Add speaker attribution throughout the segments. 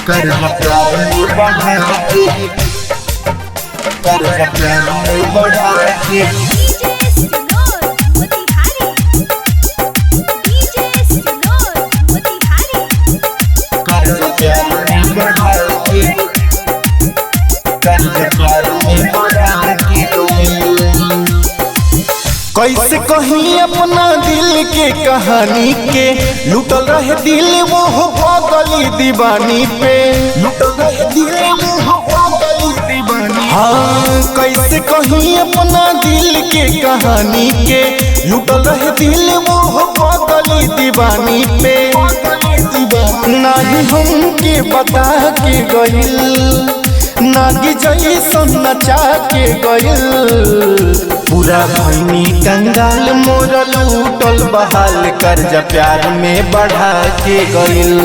Speaker 1: कर प्यार में बढ़ा के, कर प्यार में बढ़ा के।
Speaker 2: कैसे कहीं अपना दिल के कहानी के, लुटल रहे दिल वो हो पागली दीवानी पे,
Speaker 1: लुटल रहे दिल वो हो पागली दीवानी।
Speaker 2: हाँ कैसे कहीं अपना दिल के कहानी के, लुटल रहे दिल वो हो पागली दीवानी पे। नाही हमके बता के गइल, नागी जैसन नचा के गइल। पूरा भैनी कंगाल मोर लूटल बहाल, कर्जा प्यार में बढ़ा के गइल।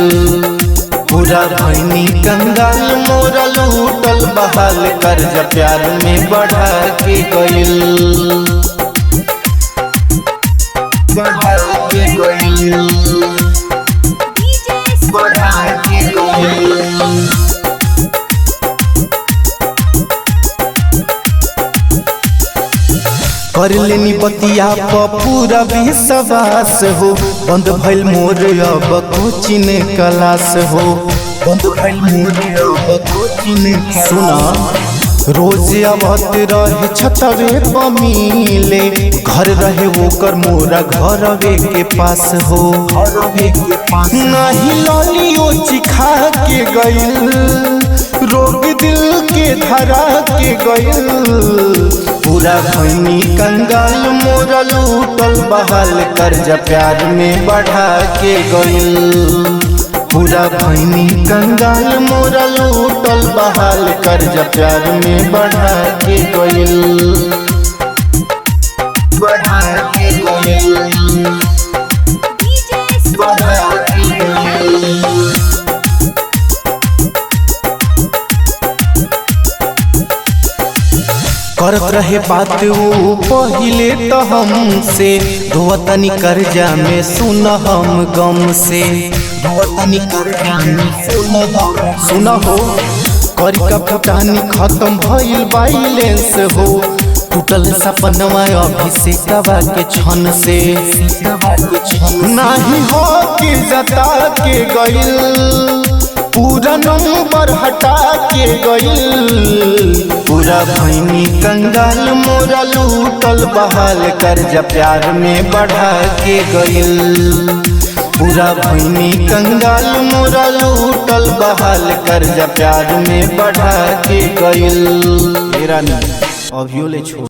Speaker 2: पूरा भैनी कंगाल मोर लूटल बहाल, कर्जा प्यार में बढ़ा के गइल।
Speaker 1: बढ़ा के गइल, बढ़ा के गइल।
Speaker 2: कर लेनी बतिया पर पूरा विश्वास हो, बंद भइल मोर अब कोचिंग क्लास हो,
Speaker 1: बंद भइल मोर अब कोचिंग।
Speaker 2: सुना रोज आवत रहे छतवे पर मिले, घर रहे ओकर मोरा घरवे के पास हो।
Speaker 1: घरवे के पास
Speaker 2: नहीं ललियो चिखा के गइल, रोग दिल के धरा के गइल। पूरा भैनी कंगाल मोर लूटल बहाल, कर्जा प्यार में बढ़ा के गइल। पूरा भैनी कंगाल मोर लूटल बहाल, कर्जा प्यार में बढ़ा के गइल।
Speaker 1: बढ़ा के गइल, बढ़ा के गइल।
Speaker 2: करत रहे बात वो पहिले तो हमसे, धोतनी कर्जा में सुन हम गम से।
Speaker 1: धोतनी कर्जा में
Speaker 2: सुन हो करी का फटानी खत्म भइल बैलेंस हो, टूटल सपनवा अभिषेकवा के क्षण से। नाही हो के जता के गइल, पूरा नंबर हटा के गइल। पूरा भैनी कंगाल मोरा लूटल बहाल, कर्जा प्यार में बढ़ा के गइल। पूरा भैनी कंगाल मोरा लूटल बहाल, कर्जा प्यार में बढ़ा के गइल। मेरा नहीं अभियो ले छोड़।